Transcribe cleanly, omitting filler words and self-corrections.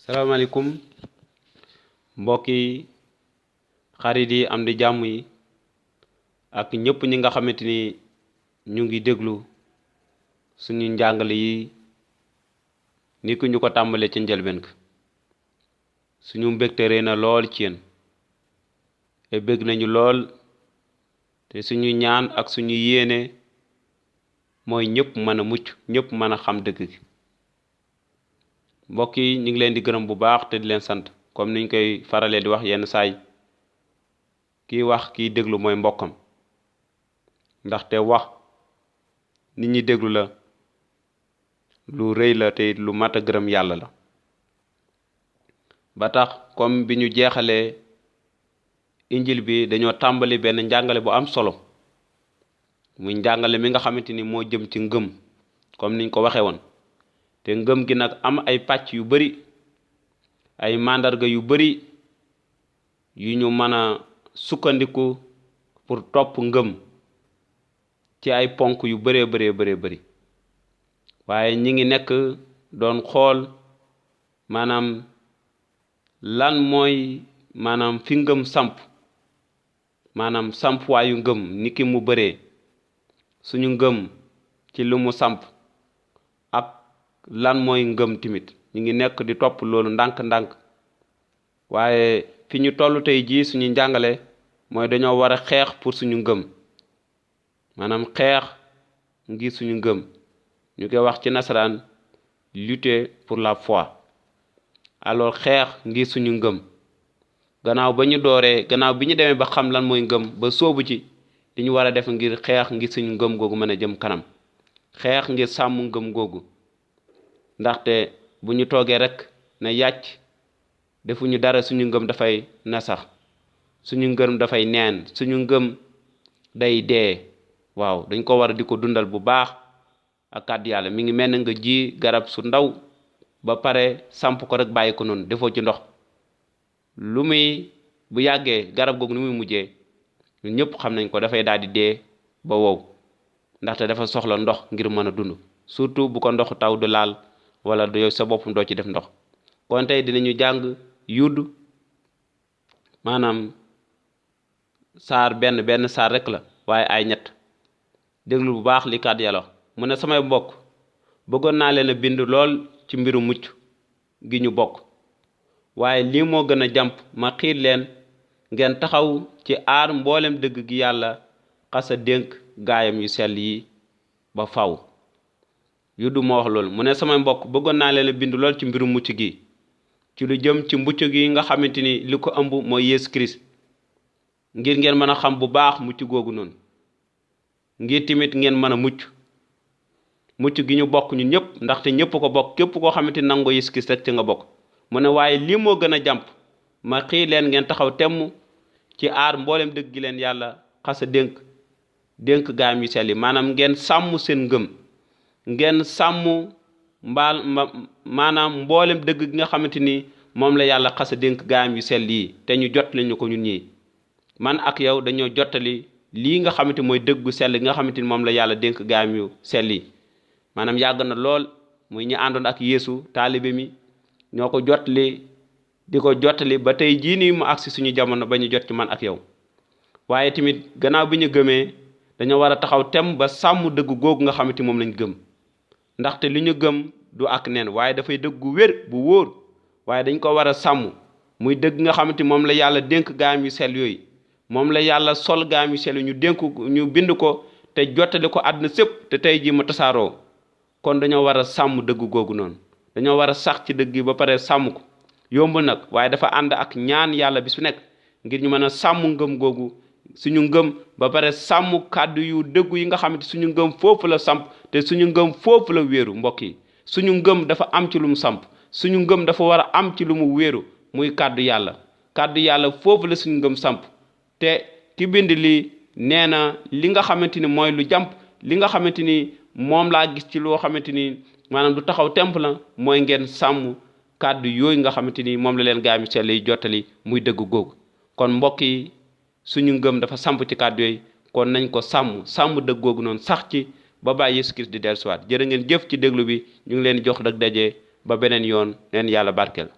salaamaaleykum mbokk yi xarit yi am di jàmm yi ak ñëpp ñi nga xamante ni ñu ngi déglu suñu njàngale yi ni ku ñu ko tàmbalee ci njëlbeen ka suñu mbégte rëy na lool ci yéen te bég nañu lool te suñu ñaan ak suñu yéene mooy ñëpp mën a mucc ñëpp mën a xam dëgg gi mbokk yi ñu ngi leen di gërëm bu baax te di leen sant comme niñ koy faralee di wax yenn saay kii wax kii déglu mooy mbokkam ndaxte wax nit ñi déglu la lu rëy la te lu mat a gërëm yàlla la ba tax comme bi ñu jeexalee injil bi dañoo tàmbali benn njàngale bu am solo muy njàngale mi nga xamante ni moo jëm ci ngëm comme niñ ko waxee woon te ngëm gi nag am ay pàcc yu bari ay màndarga yu bari yu ñu mën a sukkandiku pour topp ngëm ci ay ponk yu bëree bari waaye ñi ngi nekk doon xool maanaam lan mooy maanaam fi ngëm samp maanaam sampuwaayu ngëm ni ki mu bëree suñu ngëm ci lu mu samp ak lan mooy ngëm timit ñu ngi nekk di topp loolu ndànk-ndànk waaye fi ñu toll tey jii suñu njàngale mooy dañoo war a xeex pour suñu ngëm maanaam xeex ngir suñu ngëm ñu koy wax ci nasaraan lutter pour la foi alors xeex ngir suñu ngëm gannaaw bi ñu demee ba xam lan mooy ngëm ba sóobu ci li ñu war a def ngir xeex ngir suñu ngëm googu mën a jëm kanam xeex ngir sàmm ngëm googu ndaxte bu ñu toogee rek ne yàcc defuñu dara suñu ngëm dafay nasax suñu ngëm dafay neen suñu ngëm day dee waaw dañ ko war a di ko dundal bu baax ak kàddu yàlla mi ngi mel ne nga ji garab su ndaw ba pare samp ko rek bàyyi ko noonu defoo ci ndox lu muy bu yàggee garab googu ni muy mujjee ñun ñëpp xam nañ ko dafay daal di dee ba wow ndaxte dafa soxla ndox ngir mën a dund surtout bu ko ndox taw du laal wala du yow sa boppam doo ci def ndox kon tey dinañu jàng yudd maanaam saar benn saar rek la waaye ay ñett déglu bu baax li kàddu yàlla wax mu ne samay mbokk bëggoon naa leen a bind lool ci mbiru mucc gi ñu bokk waaye lii moo gën a jàmp ma xiir leen ngeen taxaw ci aar mboolem dëgg gi yàlla xasa dénk gaayam yu sell yi ba faw yuddu moo wax loolu mu ne samay mbokk bëggoon naa leen a bind lool ci mbiru mucc gi ci lu jëm ci mucc gi nga xamante ni li ko ëmb mooy Yeesu Kirist ngir ngeen mën a xam bu baax mucc googu noonu ngir tamit ngeen mën a mucc gi ñu bokk ñun ñëpp ndaxte ñëpp ko bokk képp koo xamante ni nangoo Yeesu Kirist rek ci nga bokk mu ne waaye lii moo gën a jàmp ma xiir leen ngeen taxaw temm ci aar mboolem dëgg gi leen yàlla xasa dénk gaayam yu sell yi maanaam ngeen sàmm seen ngëm ngeen sàmm maanaam mboolem dëgg gi nga xamante ni moom la yàlla xasa dénk gaayam yu sell yi te ñu jottali ñu ko ñun ñii man ak yow dañoo jottali lii nga xamante mooy dëggu sell gi nga xamante ni moom la yàlla dénk gaayam yu sell yi maanaam yàgg na lool muy ñi àndoon ak Yeesu taalibe mi ñoo ko jottali di ko jottali ba tey jii nii mu agsi suñu jamono ba ñu jot ci man ak yow waaye tamit gannaaw bi ñu gëmee dañoo war a taxaw tem ba sàmm dëgg googu nga xamante moom lañ gëm ndaxte li ñu gëm du ak neen waaye dafay dëgg gu wér bu wóor waaye dañ ko war a sàmm muy dëgg nga xamante moom la yàlla dénk gaayam yu sell yooyu moom la yàlla sol gaayam yu sell ñu dénk ñu bind ko te jottali ko àdduna sépp te tey jii ma tasaaroo kon dañoo war a sàmm dëgg googu noonu dañoo war a sax ci dëgg yi ba pare sàmm ko yombul nag waaye dafa ànd ak ñaan yàlla bi su nekk ngir ñu mën a sàmm ngëm googu suñu ngëm ba pare sàmm kàddu yu dëggu yi nga xamante suñu ngëm foofu la samp te suñu ngëm foofu la wéeru mbokk yi suñu ngëm dafa am ci lu mu samp suñu ngëm dafa war a am ci lu mu wéeru muy kàddu yàlla foofu la suñu ngëm samp te ki bind lii nee na li nga xamante ni mooy lu jàmp li nga xamante ni moom laa gis ci loo xamante ni maanaam du taxaw temp la mooy ngeen sàmm kàddu yooyu nga xamante ni moom la leen gaayam yu sell yi jottali muy dëgg googu kon mbokk yi suñu ngëm dafa samp ci kàddu yooyu kon nañ ko sàmm dëgg googu noonu sax ci ba bàyyi Yeesu Kirist di dellusiwaat jërë ngeen jëf ci déglu bi ñu ngi leen jox dag daje ba beneen yoon leen yàlla barkeel